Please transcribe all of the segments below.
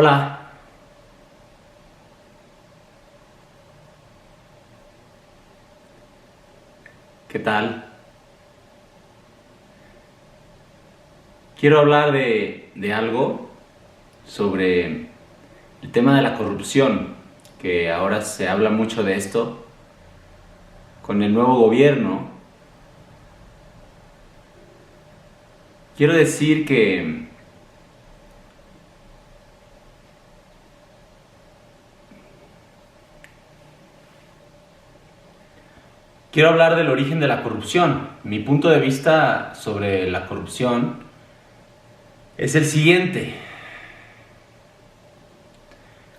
Hola, ¿qué tal? Quiero hablar de algo sobre el tema de la corrupción, que ahora se habla mucho de esto. Con el nuevo gobierno, quiero decir que quiero hablar del origen de la corrupción. Mi punto de vista sobre la corrupción es el siguiente.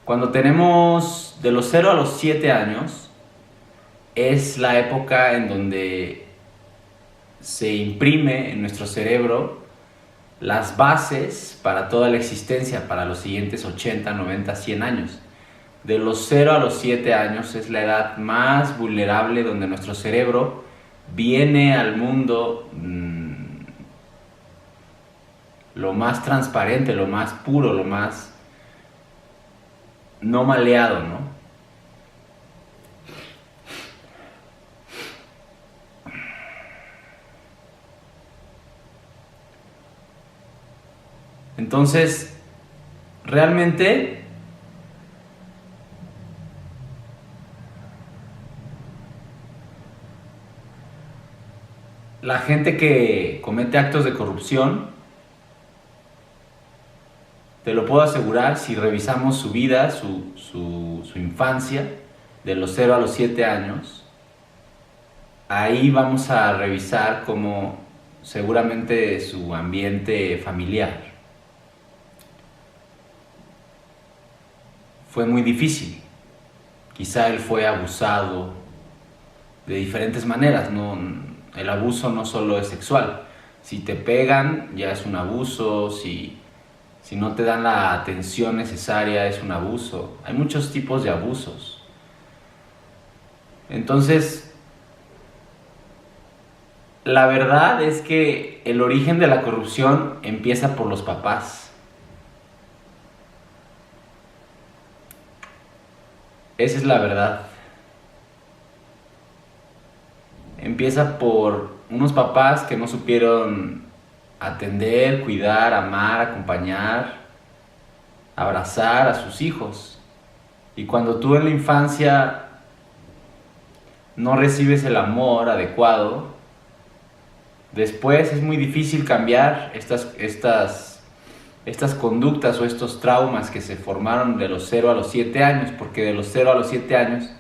Cuando tenemos de los 0 a los 7 años, es la época en donde se imprime en nuestro cerebro las bases para toda la existencia, para los siguientes 80, 90, 100 años. De los 0 a los 7 años es la edad más vulnerable donde nuestro cerebro viene al mundo lo más transparente, lo más puro, lo más no maleado, ¿no? Entonces, realmente la gente que comete actos de corrupción, te lo puedo asegurar, si revisamos su vida, su infancia, de los 0 a los 7 años, ahí vamos a revisar cómo seguramente su ambiente familiar fue muy difícil. Quizá él fue abusado de diferentes maneras, no, el abuso no solo es sexual. Si te pegan ya es un abuso, si no te dan la atención necesaria es un abuso. Hay muchos tipos de abusos. Entonces, la verdad es que el origen de la corrupción empieza por los papás. Esa es la verdad. Empieza por unos papás que no supieron atender, cuidar, amar, acompañar, abrazar a sus hijos. Y cuando tú en la infancia no recibes el amor adecuado, después es muy difícil cambiar estas conductas o estos traumas que se formaron de los 0 a los 7 años, porque de los 0 a los 7 años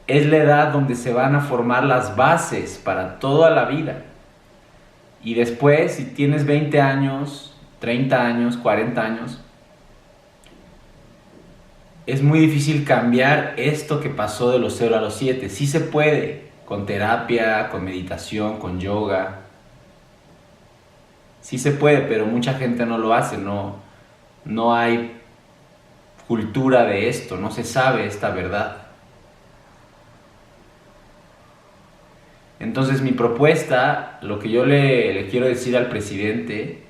es la edad donde se van a formar las bases para toda la vida. Y después, si tienes 20 años, 30 años, 40 años, es muy difícil cambiar esto que pasó de los 0 a los 7. Sí se puede, con terapia, con meditación, con yoga. Sí se puede, pero mucha gente no lo hace, no hay cultura de esto, no se sabe esta verdad. Entonces mi propuesta, lo que yo le quiero decir al presidente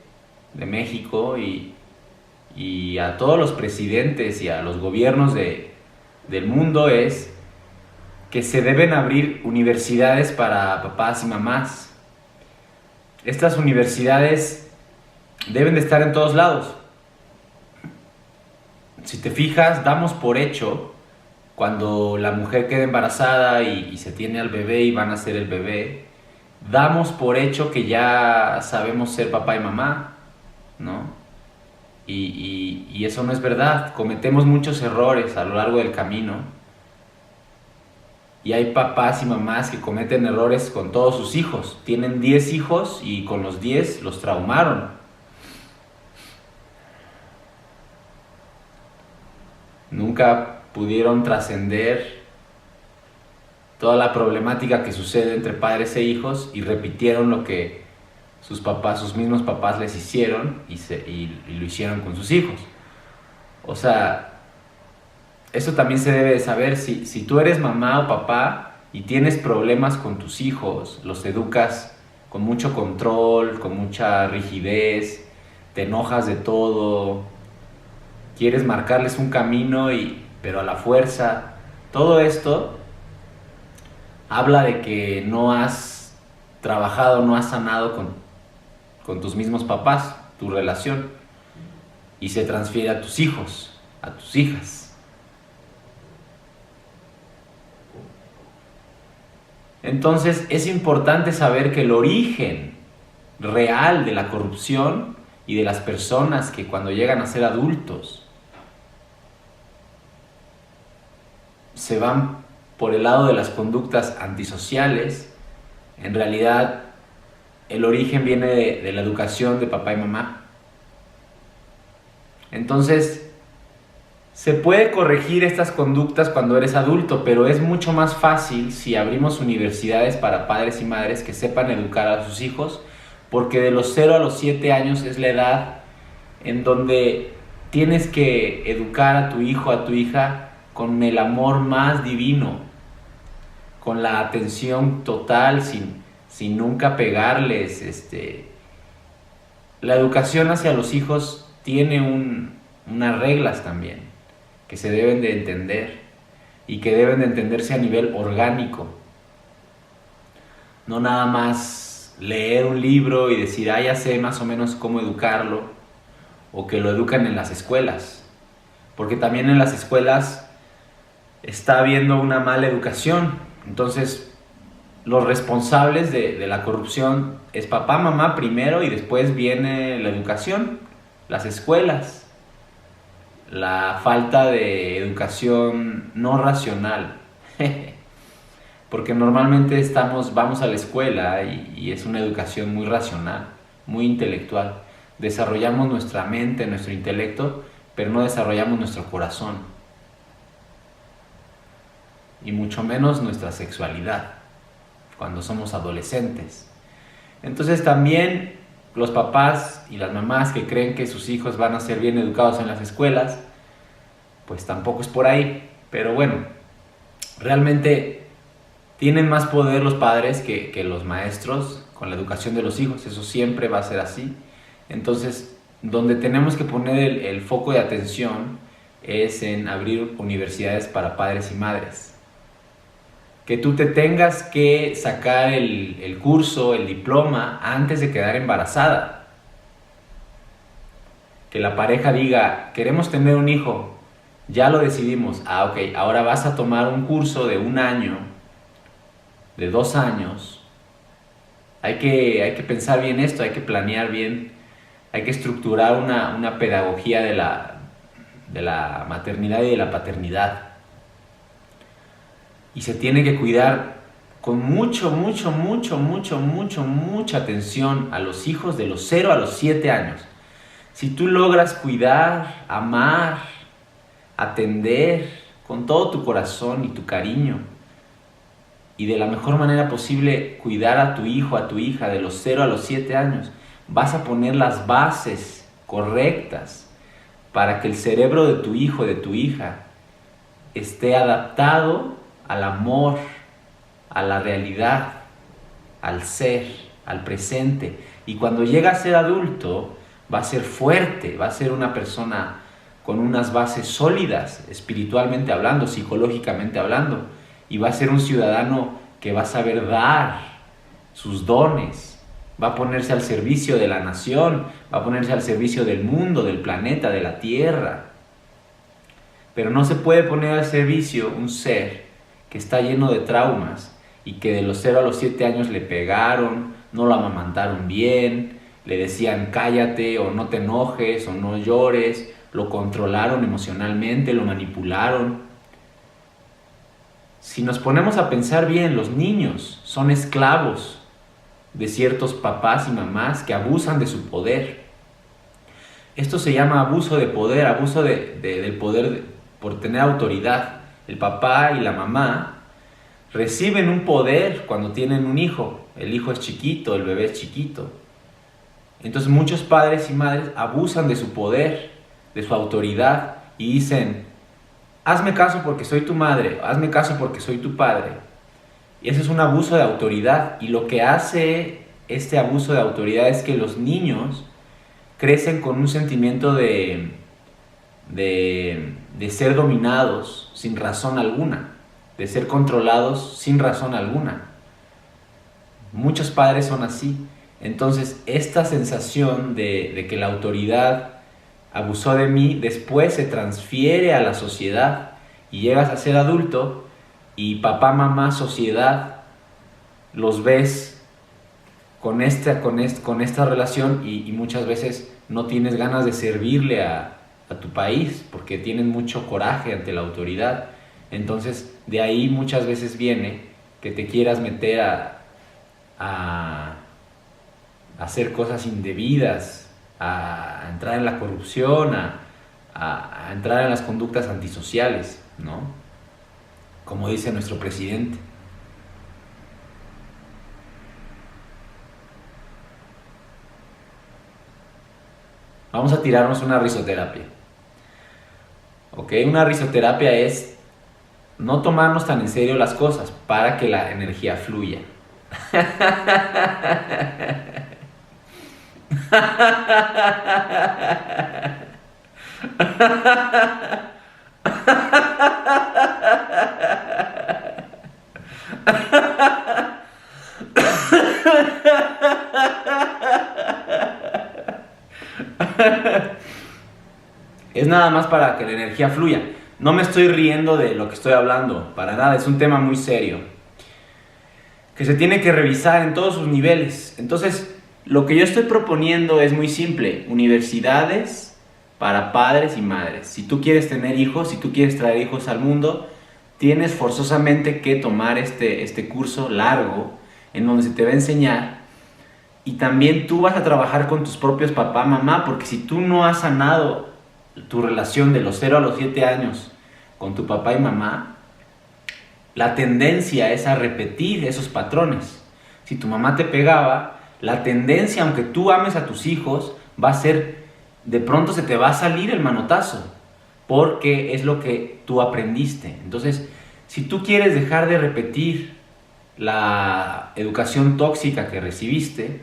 de México y a todos los presidentes y a los gobiernos del mundo es que se deben abrir universidades para papás y mamás. Estas universidades deben de estar en todos lados. Si te fijas, damos por hecho cuando la mujer queda embarazada y se tiene al bebé y van a ser el bebé, damos por hecho que ya sabemos ser papá y mamá, ¿no? Y eso no es verdad. Cometemos muchos errores a lo largo del camino. Y hay papás y mamás que cometen errores con todos sus hijos. Tienen 10 hijos y con los 10 los traumaron. Nunca pudieron trascender toda la problemática que sucede entre padres e hijos y repitieron lo que sus papás, sus mismos papás les hicieron y lo hicieron con sus hijos. O sea, eso también se debe de saber. Si tú eres mamá o papá y tienes problemas con tus hijos, los educas con mucho control, con mucha rigidez, te enojas de todo, quieres marcarles un camino, pero a la fuerza. Todo esto habla de que no has trabajado, no has sanado con tus mismos papás, tu relación, y se transfiere a tus hijos, a tus hijas. Entonces es importante saber que el origen real de la corrupción y de las personas que cuando llegan a ser adultos se van por el lado de las conductas antisociales, en realidad el origen viene de la educación de papá y mamá. Entonces, se puede corregir estas conductas cuando eres adulto, pero es mucho más fácil si abrimos universidades para padres y madres que sepan educar a sus hijos, porque de los 0 a los 7 años es la edad en donde tienes que educar a tu hijo, a tu hija, con el amor más divino, con la atención total, sin nunca pegarles. La educación hacia los hijos tiene unas reglas también que se deben de entender y que deben de entenderse a nivel orgánico. No nada más leer un libro y decir, ya sé más o menos cómo educarlo, o que lo educan en las escuelas, porque también en las escuelas está habiendo una mala educación. Entonces, los responsables de la corrupción es papá, mamá primero, y después viene la educación, las escuelas, la falta de educación no racional. Porque normalmente vamos a la escuela y es una educación muy racional, muy intelectual. Desarrollamos nuestra mente, nuestro intelecto, pero no desarrollamos nuestro corazón. Y mucho menos nuestra sexualidad, cuando somos adolescentes. Entonces también los papás y las mamás que creen que sus hijos van a ser bien educados en las escuelas, pues tampoco es por ahí. Pero bueno, realmente tienen más poder los padres que los maestros con la educación de los hijos. Eso siempre va a ser así. Entonces, donde tenemos que poner el foco de atención es en abrir universidades para padres y madres. Que tú te tengas que sacar el curso, el diploma, antes de quedar embarazada. Que la pareja diga, queremos tener un hijo, ya lo decidimos. Ok, ahora vas a tomar un curso de 1 año, de 2 años. Hay que pensar bien esto, hay que planear bien, hay que estructurar una pedagogía de la maternidad y de la paternidad. Y se tiene que cuidar con mucha atención a los hijos de los 0 a los 7 años. Si tú logras cuidar, amar, atender con todo tu corazón y tu cariño, y de la mejor manera posible cuidar a tu hijo, a tu hija de los 0 a los 7 años, vas a poner las bases correctas para que el cerebro de tu hijo, de tu hija, esté adaptado al amor, a la realidad, al ser, al presente. Y cuando llega a ser adulto, va a ser fuerte, va a ser una persona con unas bases sólidas, espiritualmente hablando, psicológicamente hablando, y va a ser un ciudadano que va a saber dar sus dones, va a ponerse al servicio de la nación, va a ponerse al servicio del mundo, del planeta, de la tierra. Pero no se puede poner al servicio un ser que está lleno de traumas y que de los 0 a los 7 años le pegaron, no lo amamantaron bien, le decían cállate o no te enojes o no llores, lo controlaron emocionalmente, lo manipularon. Si nos ponemos a pensar bien, los niños son esclavos de ciertos papás y mamás que abusan de su poder. Esto se llama abuso de poder, abuso del poder por tener autoridad. El papá y la mamá reciben un poder cuando tienen un hijo. El hijo es chiquito, el bebé es chiquito. Entonces muchos padres y madres abusan de su poder, de su autoridad, y dicen, hazme caso porque soy tu madre, hazme caso porque soy tu padre. Y eso es un abuso de autoridad. Y lo que hace este abuso de autoridad es que los niños crecen con un sentimiento de de ser dominados sin razón alguna, de ser controlados sin razón alguna. Muchos padres son así. Entonces, esta sensación de que la autoridad abusó de mí, después se transfiere a la sociedad y llegas a ser adulto y papá, mamá, sociedad, los ves con esta relación y muchas veces no tienes ganas de servirle a tu país porque tienen mucho coraje ante la autoridad. Entonces, de ahí muchas veces viene que te quieras meter a hacer cosas indebidas, a entrar en la corrupción, a entrar en las conductas antisociales, ¿no? Como dice nuestro presidente. Vamos a tirarnos una risoterapia. ¿Ok? Una risoterapia es no tomarnos tan en serio las cosas para que la energía fluya. Es nada más para que la energía fluya. No me estoy riendo de lo que estoy hablando, para nada, es un tema muy serio, que se tiene que revisar en todos sus niveles. Entonces, lo que yo estoy proponiendo es muy simple: universidades para padres y madres. Si tú quieres tener hijos, si tú quieres traer hijos al mundo, tienes forzosamente que tomar este curso largo, en donde se te va a enseñar. Y también tú vas a trabajar con tus propios papá, mamá, porque si tú no has sanado tu relación de los 0 a los 7 años con tu papá y mamá, la tendencia es a repetir esos patrones. Si tu mamá te pegaba, la tendencia, aunque tú ames a tus hijos, va a ser, de pronto se te va a salir el manotazo, porque es lo que tú aprendiste. Entonces, si tú quieres dejar de repetir la educación tóxica que recibiste,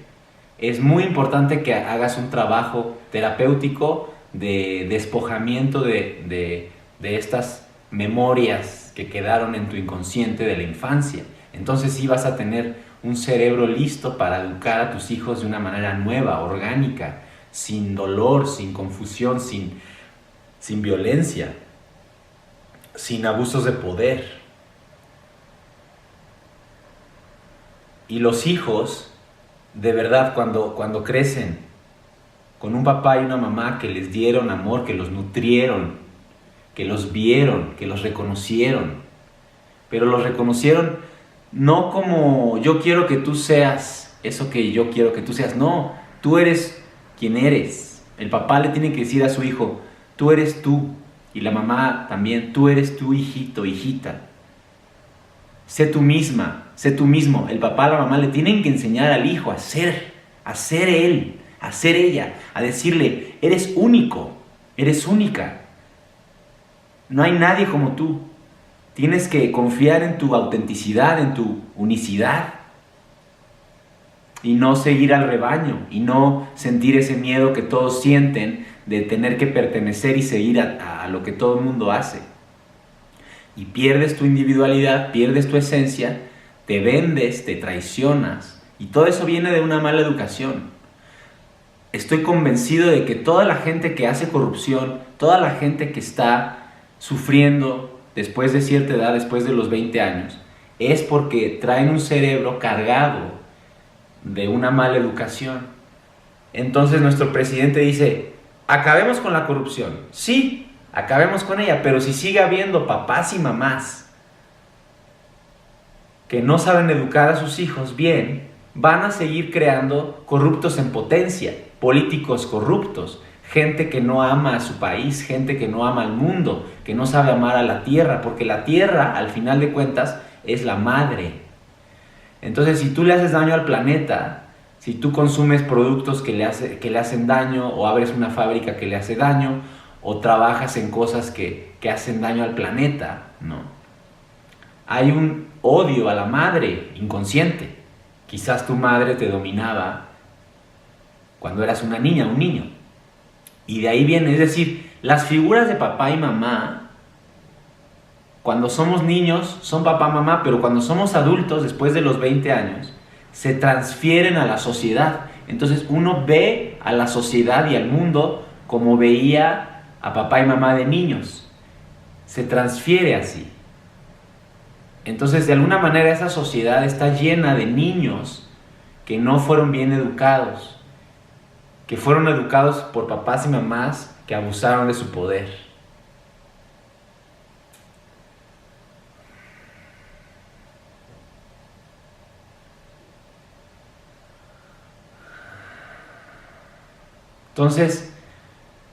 es muy importante que hagas un trabajo terapéutico de despojamiento de estas memorias que quedaron en tu inconsciente de la infancia. Entonces sí vas a tener un cerebro listo para educar a tus hijos de una manera nueva, orgánica, sin dolor, sin confusión, sin violencia, sin abusos de poder. Y los hijos, de verdad, cuando crecen con un papá y una mamá que les dieron amor, que los nutrieron, que los vieron, que los reconocieron, pero los reconocieron no como yo quiero que tú seas eso que yo quiero que tú seas. No, tú eres quien eres. El papá le tiene que decir a su hijo: tú eres tú. Y la mamá también: tú eres tú, hijito, hijita. Sé tú misma, sé tú mismo. El papá, la mamá le tienen que enseñar al hijo a ser él, a ser ella, a decirle: eres único, eres única. No hay nadie como tú. Tienes que confiar en tu autenticidad, en tu unicidad. Y no seguir al rebaño. Y no sentir ese miedo que todos sienten de tener que pertenecer y seguir a lo que todo el mundo hace. Y pierdes tu individualidad, pierdes tu esencia, te vendes, te traicionas. Y todo eso viene de una mala educación. Estoy convencido de que toda la gente que hace corrupción, toda la gente que está sufriendo después de cierta edad, después de los 20 años, es porque traen un cerebro cargado de una mala educación. Entonces nuestro presidente dice: acabemos con la corrupción. Sí, acabemos con ella, pero si sigue habiendo papás y mamás que no saben educar a sus hijos bien, van a seguir creando corruptos en potencia, políticos corruptos, gente que no ama a su país, gente que no ama al mundo, que no sabe amar a la tierra, porque la tierra, al final de cuentas, es la madre. Entonces, si tú le haces daño al planeta, si tú consumes productos que le hacen daño, o abres una fábrica que le hace daño, o trabajas en cosas que hacen daño al planeta, ¿no? Hay un odio a la madre inconsciente. Quizás tu madre te dominaba cuando eras una niña, un niño. Y de ahí viene, es decir, Las figuras de papá y mamá, cuando somos niños, son papá, mamá, pero cuando somos adultos, después de los 20 años, se transfieren a la sociedad. Entonces uno ve a la sociedad y al mundo como veía a papá y mamá de niños. Se transfiere así. Entonces, de alguna manera, esa sociedad está llena de niños que no fueron bien educados, que fueron educados por papás y mamás que abusaron de su poder. Entonces,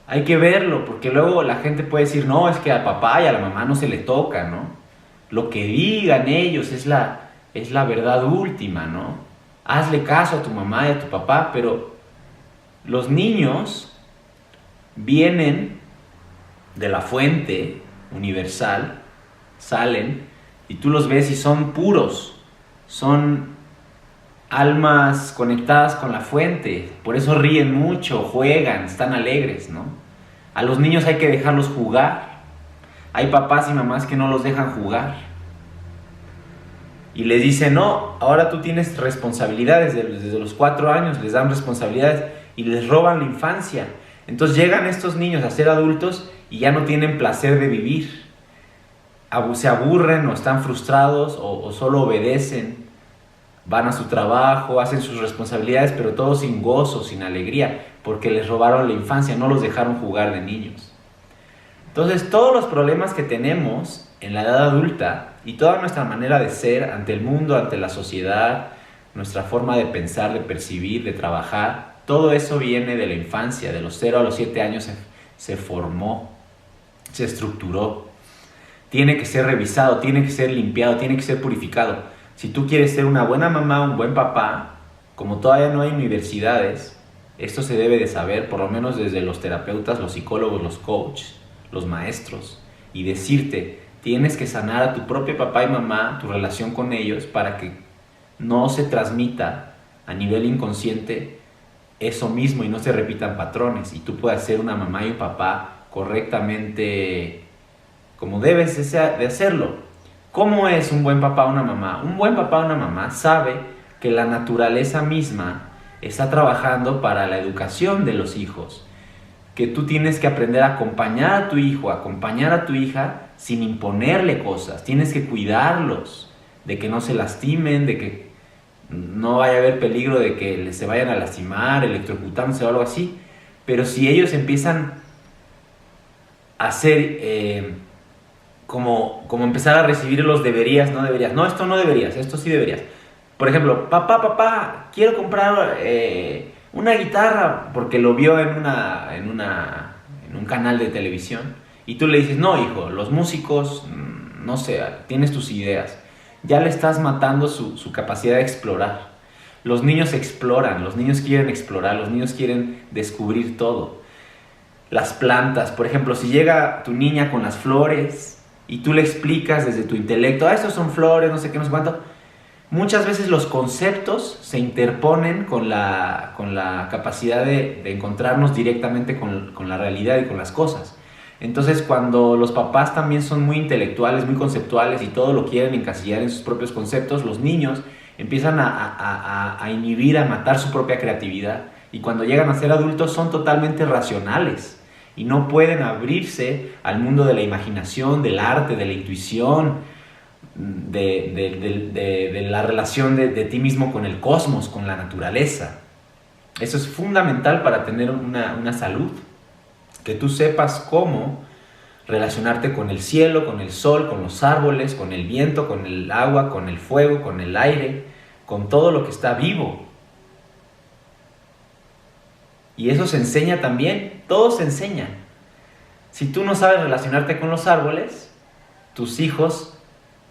hay que verlo, porque luego la gente puede decir, no, es que al papá y a la mamá no se le toca, ¿no? Lo que digan ellos es la verdad última, ¿no? Hazle caso a tu mamá y a tu papá, pero los niños vienen de la fuente universal, salen, y tú los ves y son puros, son almas conectadas con la fuente, por eso ríen mucho, juegan, están alegres, ¿no? A los niños hay que dejarlos jugar. Hay papás y mamás que no los dejan jugar y les dicen, no, ahora tú tienes responsabilidades. Desde los 4 años les dan responsabilidades y les roban la infancia. Entonces llegan estos niños a ser adultos y ya no tienen placer de vivir. Se aburren o están frustrados o solo obedecen. Van a su trabajo, hacen sus responsabilidades, pero todo sin gozo, sin alegría, porque les robaron la infancia, no los dejaron jugar de niños. Entonces, todos los problemas que tenemos en la edad adulta y toda nuestra manera de ser ante el mundo, ante la sociedad, nuestra forma de pensar, de percibir, de trabajar, todo eso viene de la infancia. De los 0 a los 7 años se formó, se estructuró. Tiene que ser revisado, tiene que ser limpiado, tiene que ser purificado. Si tú quieres ser una buena mamá, un buen papá, como todavía no hay universidades, esto se debe de saber, por lo menos desde los terapeutas, los psicólogos, los coaches, los maestros, y decirte, tienes que sanar a tu propio papá y mamá, tu relación con ellos, para que no se transmita a nivel inconsciente eso mismo y no se repitan patrones, y tú puedas ser una mamá y un papá correctamente como debes de hacerlo. ¿Cómo es un buen papá o una mamá? Un buen papá o una mamá sabe que la naturaleza misma está trabajando para la educación de los hijos, que tú tienes que aprender a acompañar a tu hijo, a acompañar a tu hija sin imponerle cosas. Tienes que cuidarlos, de que no se lastimen, de que no vaya a haber peligro de que se vayan a lastimar, electrocutándose o algo así. Pero si ellos empiezan a hacer como empezar a recibir los deberías, no deberías, no, esto no deberías, esto sí deberías. Por ejemplo, papá, quiero comprar una guitarra, porque lo vio en un canal de televisión, y tú le dices, no hijo, los músicos, no sé, tienes tus ideas. Ya le estás matando su capacidad de explorar. Los niños exploran, los niños quieren explorar, los niños quieren descubrir todo. Las plantas, por ejemplo, si llega tu niña con las flores y tú le explicas desde tu intelecto, estos son flores, no sé qué, no sé cuánto, muchas veces los conceptos se interponen con la capacidad de encontrarnos directamente con la realidad y con las cosas. Entonces, cuando los papás también son muy intelectuales, muy conceptuales y todo lo quieren encasillar en sus propios conceptos, los niños empiezan a inhibir, a matar su propia creatividad. Y cuando llegan a ser adultos son totalmente racionales y no pueden abrirse al mundo de la imaginación, del arte, de la intuición, de la relación de ti mismo con el cosmos, con la naturaleza. Eso es fundamental para tener una salud, que tú sepas cómo relacionarte con el cielo, con el sol, con los árboles, con el viento, con el agua, con el fuego, con el aire, con todo lo que está vivo. Y eso se enseña también, todo se enseña. Si tú no sabes relacionarte con los árboles, tus hijos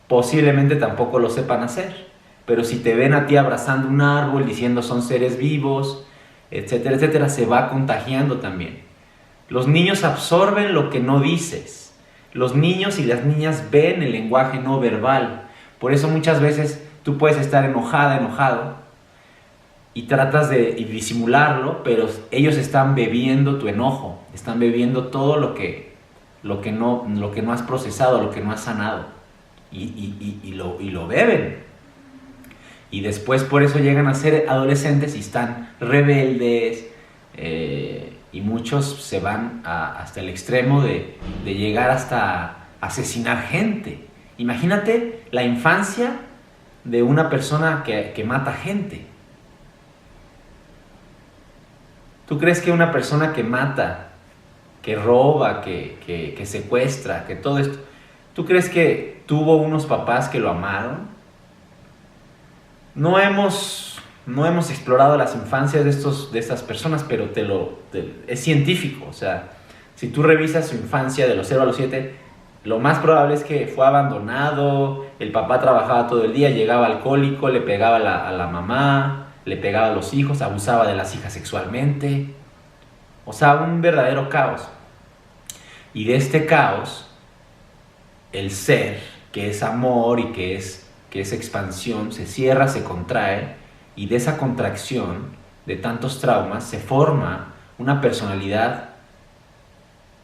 posiblemente tampoco lo sepan hacer. Pero si te ven a ti abrazando un árbol, diciendo son seres vivos, etcétera, etcétera, se va contagiando también. Los niños absorben lo que no dices. Los niños y las niñas ven el lenguaje no verbal. Por eso muchas veces tú puedes estar enojado, y tratas de disimularlo, pero ellos están bebiendo tu enojo, están bebiendo todo lo que no has procesado, lo que no has sanado, y lo beben. Y después por eso llegan a ser adolescentes y están rebeldes, y muchos se van hasta el extremo de llegar hasta asesinar gente. Imagínate la infancia de una persona que mata gente. ¿Tú crees que una persona que mata, que roba, que secuestra, que todo esto, tú crees que tuvo unos papás que lo amaron? No hemos explorado las infancias de estas personas, pero es científico. O sea, si tú revisas su infancia de los 0 a los 7, lo más probable es que fue abandonado, el papá trabajaba todo el día, llegaba alcohólico, le pegaba a la mamá, le pegaba a los hijos, abusaba de las hijas sexualmente. O sea, un verdadero caos. Y de este caos, el ser, que es amor y que es expansión, se cierra, se contrae, y de esa contracción, de tantos traumas, se forma una personalidad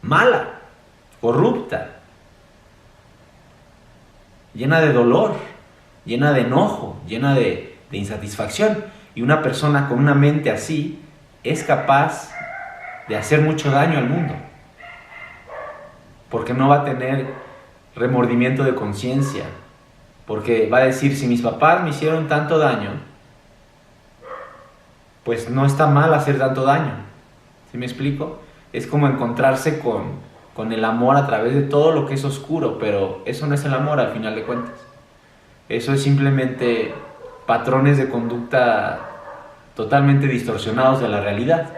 mala, corrupta, llena de dolor, llena de enojo, llena de insatisfacción. Y una persona con una mente así es capaz de hacer mucho daño al mundo, porque no va a tener remordimiento de conciencia, porque va a decir, si mis papás me hicieron tanto daño, pues no está mal hacer tanto daño. ¿Sí me explico? Es como encontrarse con el amor a través de todo lo que es oscuro, pero eso no es el amor al final de cuentas. Eso es simplemente patrones de conducta totalmente distorsionados de la realidad.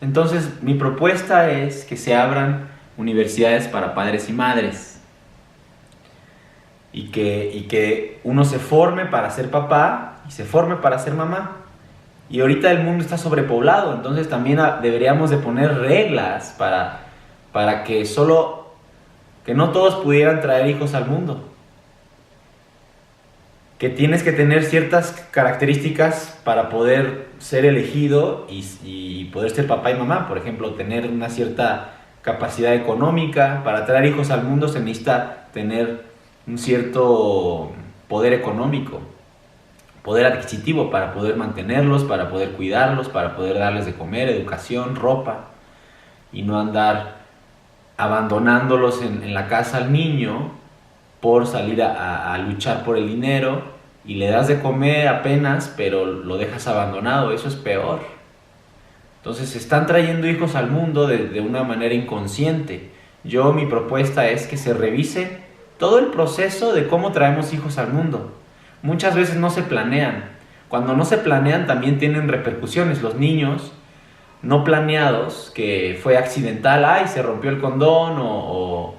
Entonces, mi propuesta es que se abran universidades para padres y madres, y que uno se forme para ser papá y se forme para ser mamá. Y ahorita el mundo está sobrepoblado, entonces también deberíamos de poner reglas para que no todos pudieran traer hijos al mundo. Que tienes que tener ciertas características para poder ser elegido y poder ser papá y mamá. Por ejemplo, tener una cierta capacidad económica. Para traer hijos al mundo se necesita tener un cierto poder económico, poder adquisitivo, para poder mantenerlos, para poder cuidarlos, para poder darles de comer, educación, ropa, y no andar abandonándolos en la casa al niño por salir a luchar por el dinero, y le das de comer apenas, pero lo dejas abandonado. Eso es peor. Entonces se están trayendo hijos al mundo de una manera inconsciente. Mi propuesta es que se revise todo el proceso de cómo traemos hijos al mundo. Muchas veces no se planean. Cuando no se planean también tienen repercusiones. Los niños no planeados, que fue accidental, se rompió el condón o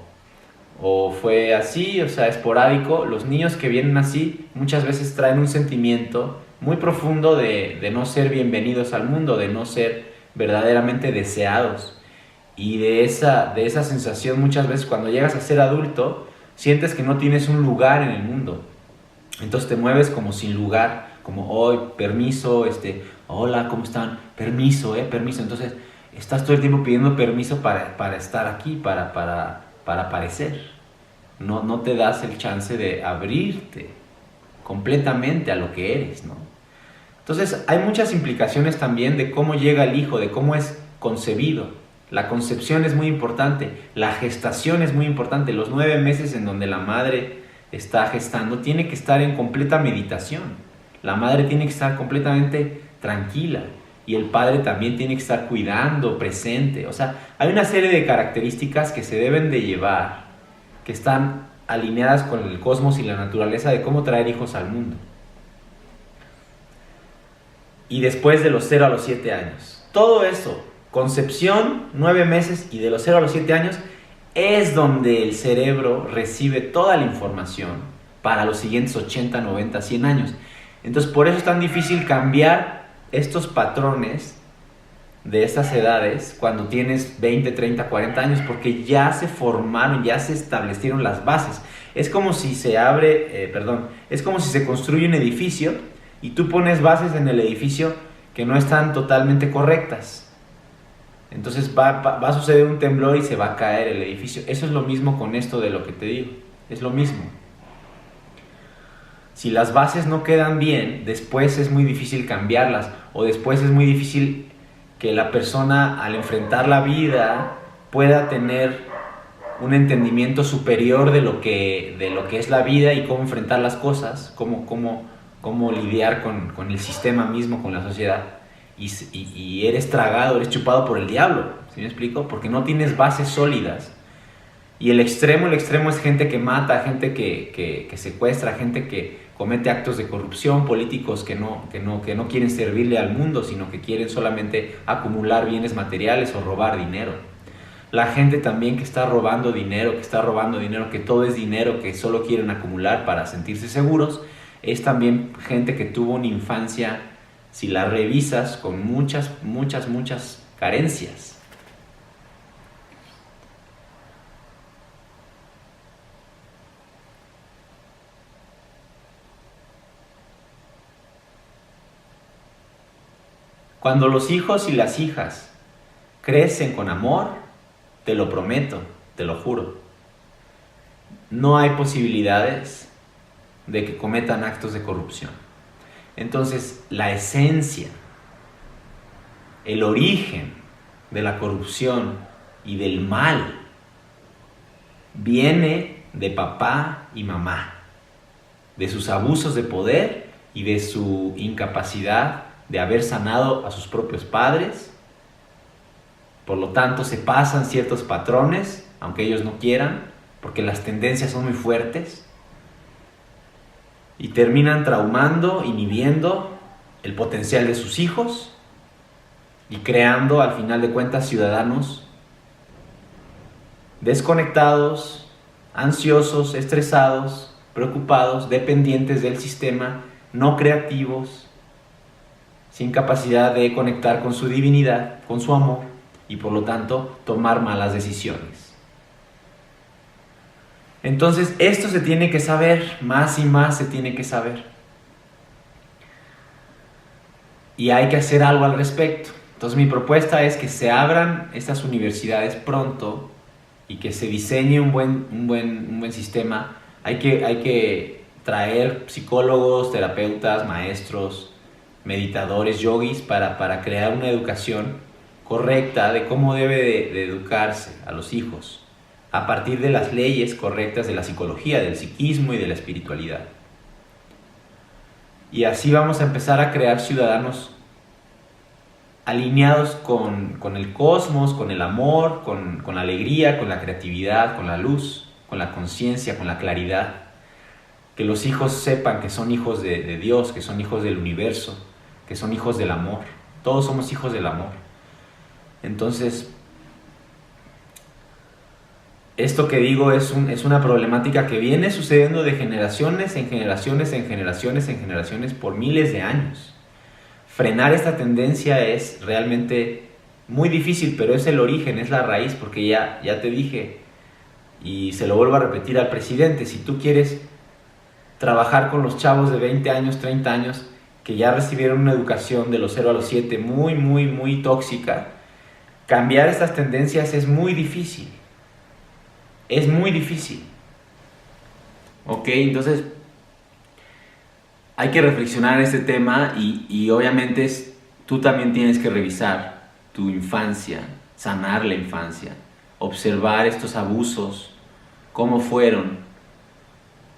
fue así, o sea, esporádico. Los niños que vienen así muchas veces traen un sentimiento muy profundo de no ser bienvenidos al mundo, de no ser verdaderamente deseados. Y de esa sensación, muchas veces cuando llegas a ser adulto, sientes que no tienes un lugar en el mundo. Entonces te mueves como sin lugar, como hoy, permiso, hola, ¿cómo están? Permiso, permiso. Entonces estás todo el tiempo pidiendo permiso para estar aquí, para aparecer. No te das el chance de abrirte completamente a lo que eres, ¿no? Entonces hay muchas implicaciones también de cómo llega el hijo, de cómo es concebido. La concepción es muy importante, la gestación es muy importante. Los 9 meses en donde la madre está gestando tiene que estar en completa meditación. La madre tiene que estar completamente tranquila, y el padre también tiene que estar cuidando, presente. O sea, hay una serie de características que se deben de llevar, que están alineadas con el cosmos y la naturaleza de cómo traer hijos al mundo. Y después de los 0 a los 7 años. Todo eso, concepción, 9 meses, y de los 0 a los 7 años, es donde el cerebro recibe toda la información para los siguientes 80, 90, 100 años. Entonces, por eso es tan difícil cambiar estos patrones de estas edades cuando tienes 20, 30, 40 años, porque ya se formaron, ya se establecieron las bases. Es como si se es como si se construye un edificio y tú pones bases en el edificio que no están totalmente correctas. Entonces va a suceder un temblor y se va a caer el edificio. Eso es lo mismo con esto de lo que te digo. Es lo mismo. Si las bases no quedan bien, después es muy difícil cambiarlas, o después es muy difícil que la persona, al enfrentar la vida, pueda tener un entendimiento superior de lo que es la vida y cómo enfrentar las cosas, cómo lidiar con el sistema mismo, con la sociedad. Y eres tragado, eres chupado por el diablo, ¿sí me explico? Porque no tienes bases sólidas. Y el extremo es gente que mata, gente que secuestra, gente que comete actos de corrupción, políticos que no quieren servirle al mundo, sino que quieren solamente acumular bienes materiales o robar dinero. La gente también que está robando dinero, que todo es dinero, que solo quieren acumular para sentirse seguros, es también gente que tuvo una infancia, si la revisas, con muchas carencias. Cuando los hijos y las hijas crecen con amor, te lo prometo, te lo juro, no hay posibilidades de que cometan actos de corrupción. Entonces, la esencia, el origen de la corrupción y del mal viene de papá y mamá, de sus abusos de poder y de su incapacidad de haber sanado a sus propios padres. Por lo tanto, se pasan ciertos patrones, aunque ellos no quieran, porque las tendencias son muy fuertes, y terminan traumando, inhibiendo el potencial de sus hijos y creando, al final de cuentas, ciudadanos desconectados, ansiosos, estresados, preocupados, dependientes del sistema, no creativos, sin capacidad de conectar con su divinidad, con su amor, y por lo tanto tomar malas decisiones. Entonces esto se tiene que saber, más y más se tiene que saber. Y hay que hacer algo al respecto. Entonces mi propuesta es que se abran estas universidades pronto y que se diseñe un buen sistema. Hay que traer psicólogos, terapeutas, maestros, meditadores, yogis, para crear una educación correcta de cómo debe de educarse a los hijos, a partir de las leyes correctas de la psicología, del psiquismo y de la espiritualidad. Y así vamos a empezar a crear ciudadanos alineados con el cosmos, con el amor, con la alegría, con la creatividad, con la luz, con la conciencia, con la claridad. Que los hijos sepan que son hijos de Dios, que son hijos del universo, que son hijos del amor. Todos somos hijos del amor. Entonces, esto que digo es una problemática que viene sucediendo de generaciones en generaciones por miles de años. Frenar esta tendencia es realmente muy difícil, pero es el origen, es la raíz, porque ya te dije, y se lo vuelvo a repetir al presidente, si tú quieres trabajar con los chavos de 20 años, 30 años, que ya recibieron una educación de los 0 a los 7 muy tóxica, cambiar estas tendencias es muy difícil. Es muy difícil. Ok, entonces hay que reflexionar en este tema y obviamente tú también tienes que revisar tu infancia, sanar la infancia, observar estos abusos, cómo fueron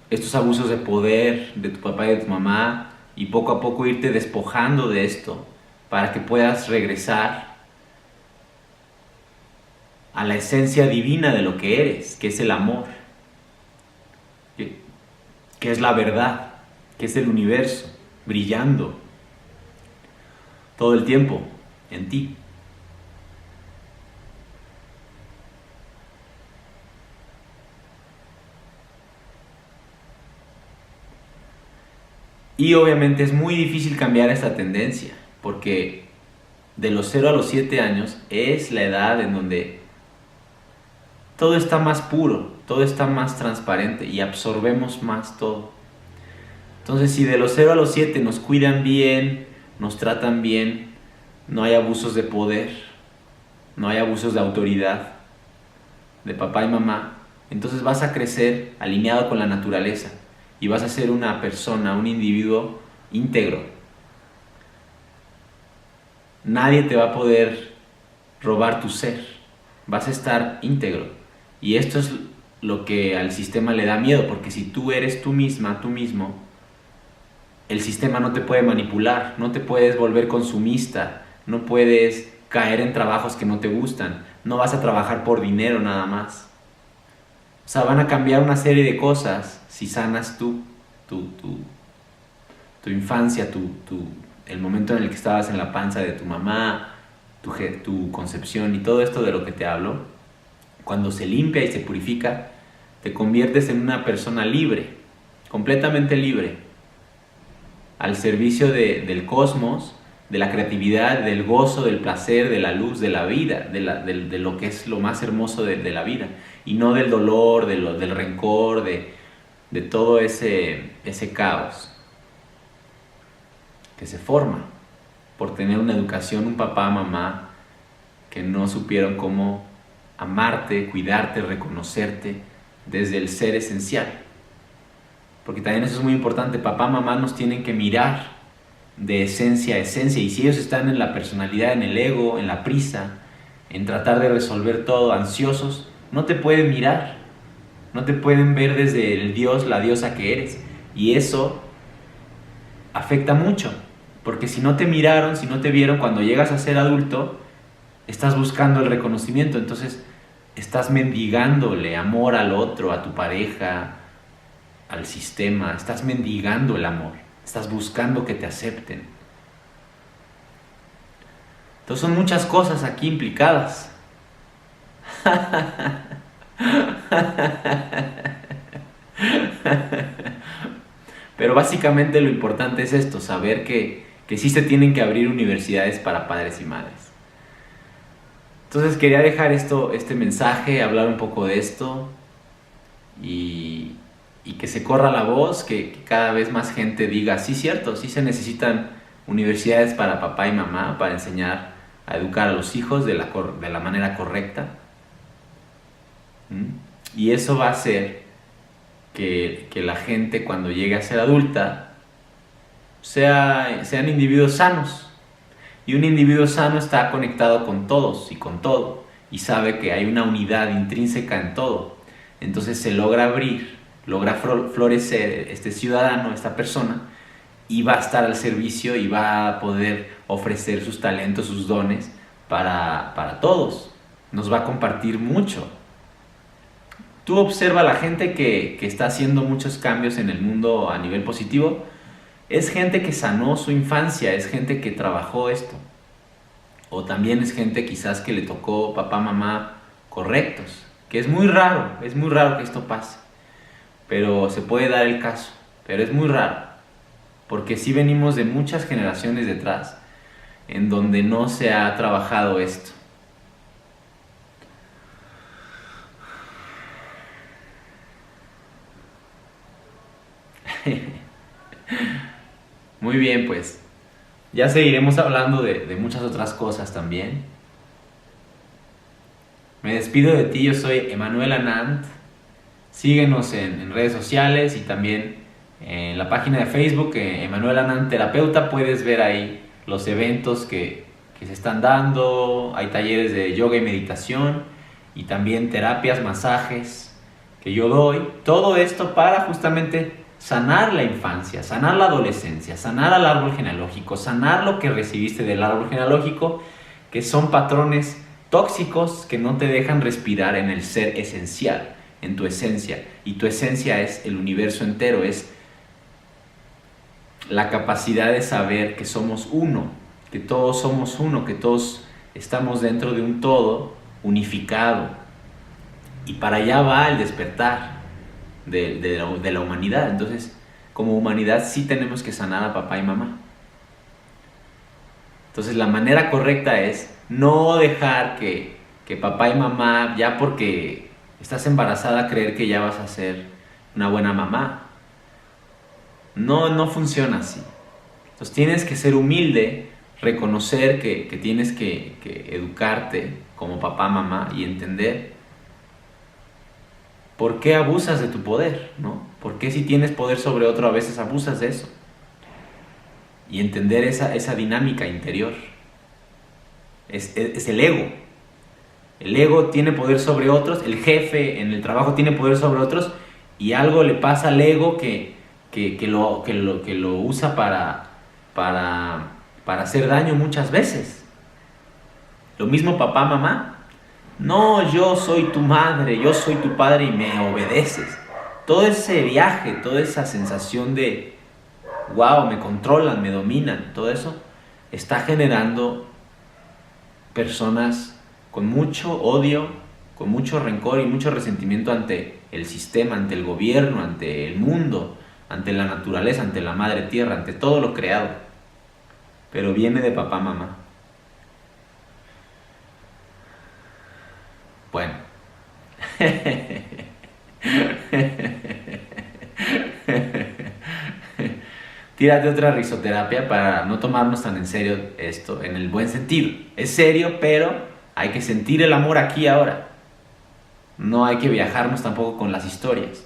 estos abusos de poder de tu papá y de tu mamá, y poco a poco irte despojando de esto para que puedas regresar a la esencia divina de lo que eres, que es el amor, que es la verdad, que es el universo brillando todo el tiempo en ti. Y obviamente es muy difícil cambiar esta tendencia, porque de los 0 a los 7 años es la edad en donde todo está más puro, todo está más transparente y absorbemos más todo. Entonces, si de los 0 a los 7 nos cuidan bien, nos tratan bien, no hay abusos de poder, no hay abusos de autoridad de papá y mamá, entonces vas a crecer alineado con la naturaleza y vas a ser una persona, un individuo íntegro. Nadie te va a poder robar tu ser, vas a estar íntegro. Y esto es lo que al sistema le da miedo, porque si tú eres tú misma, tú mismo, el sistema no te puede manipular, no te puedes volver consumista, no puedes caer en trabajos que no te gustan, no vas a trabajar por dinero nada más. O sea, van a cambiar una serie de cosas si sanas tú, tu infancia, el momento en el que estabas en la panza de tu mamá, tu concepción y todo esto de lo que te hablo. Cuando se limpia y se purifica, te conviertes en una persona libre, completamente libre, al servicio del cosmos, de la creatividad, del gozo, del placer, de la luz, de la vida, de lo que es lo más hermoso de la vida, y no del dolor, del rencor, de todo ese caos que se forma por tener una educación, un papá, mamá, que no supieron cómo amarte, cuidarte, reconocerte desde el ser esencial. Porque también eso es muy importante, papá, mamá nos tienen que mirar de esencia a esencia, y si ellos están en la personalidad, en el ego, en la prisa, en tratar de resolver todo, ansiosos, no te pueden mirar, no te pueden ver desde el Dios, la diosa que eres, y eso afecta mucho, porque si no te miraron, si no te vieron, cuando llegas a ser adulto, estás buscando el reconocimiento, entonces estás mendigándole amor al otro, a tu pareja, al sistema, estás mendigando el amor, estás buscando que te acepten. Entonces son muchas cosas aquí implicadas. Pero básicamente lo importante es esto, saber que sí se tienen que abrir universidades para padres y madres. Entonces quería dejar este mensaje, hablar un poco de esto y que se corra la voz, que cada vez más gente diga, sí, cierto, sí se necesitan universidades para papá y mamá, para enseñar a educar a los hijos de la manera correcta. Y eso va a hacer que la gente, cuando llegue a ser adulta, sean individuos sanos. Y un individuo sano está conectado con todos y con todo, y sabe que hay una unidad intrínseca en todo. Entonces se logra abrir, logra florecer este ciudadano, esta persona, y va a estar al servicio y va a poder ofrecer sus talentos, sus dones para todos. Nos va a compartir mucho. Tú observa a la gente que está haciendo muchos cambios en el mundo a nivel positivo. Es gente que sanó su infancia, es gente que trabajó esto. O también es gente quizás que le tocó papá, mamá correctos. Que es muy raro que esto pase. Pero se puede dar el caso. Pero es muy raro. Porque sí venimos de muchas generaciones detrás en donde no se ha trabajado esto. Muy bien, pues ya seguiremos hablando de muchas otras cosas también. Me despido de ti, yo soy Emanuel Anand. Síguenos en redes sociales y también en la página de Facebook, Emanuel Anand Terapeuta. Puedes ver ahí los eventos que se están dando. Hay talleres de yoga y meditación y también terapias, masajes que yo doy. Todo esto para justamente sanar la infancia, sanar la adolescencia, sanar al árbol genealógico, sanar lo que recibiste del árbol genealógico, que son patrones tóxicos que no te dejan respirar en el ser esencial, en tu esencia. Y tu esencia es el universo entero, es la capacidad de saber que somos uno, que todos somos uno, que todos estamos dentro de un todo unificado. Y para allá va el despertar de la humanidad. Entonces, como humanidad sí tenemos que sanar a papá y mamá. Entonces la manera correcta es no dejar que papá y mamá, ya porque estás embarazada, creer que ya vas a ser una buena mamá. No, no funciona así. Entonces tienes que ser humilde, reconocer que tienes que educarte como papá, mamá y entender por qué abusas de tu poder, ¿no? ¿Por qué si tienes poder sobre otro a veces abusas de eso? Y entender esa dinámica interior. Es el ego. El ego tiene poder sobre otros, el jefe en el trabajo tiene poder sobre otros y algo le pasa al ego que lo usa para hacer daño muchas veces. Lo mismo papá, mamá. No, yo soy tu madre, yo soy tu padre y me obedeces. Todo ese viaje, toda esa sensación de wow, me controlan, me dominan, todo eso está generando personas con mucho odio, con mucho rencor y mucho resentimiento ante el sistema, ante el gobierno, ante el mundo, ante la naturaleza, ante la madre tierra, ante todo lo creado. Pero viene de papá, mamá. Bueno. Tírate otra risoterapia para no tomarnos tan en serio esto, en el buen sentido. Es serio, pero hay que sentir el amor aquí y ahora. No hay que viajarnos tampoco con las historias.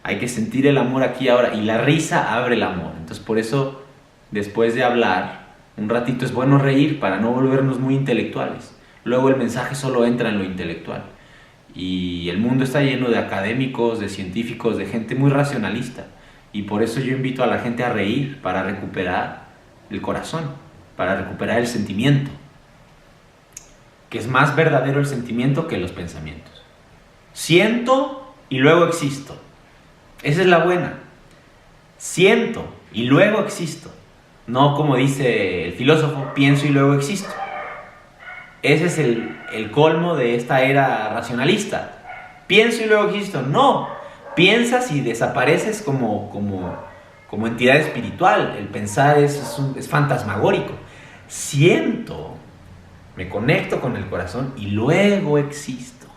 Hay que sentir el amor aquí y ahora. Y la risa abre el amor. Entonces por eso, después de hablar, un ratito es bueno reír para no volvernos muy intelectuales. Luego el mensaje solo entra en lo intelectual. Y el mundo está lleno de académicos, de científicos, de gente muy racionalista. Y por eso yo invito a la gente a reír para recuperar el corazón, para recuperar el sentimiento. Que es más verdadero el sentimiento que los pensamientos. Siento y luego existo. Esa es la buena. Siento y luego existo. No como dice el filósofo, pienso y luego existo. Ese es el colmo de esta era racionalista. Pienso y luego existo. No, piensas y desapareces como entidad espiritual. El pensar es fantasmagórico. Siento, me conecto con el corazón y luego existo.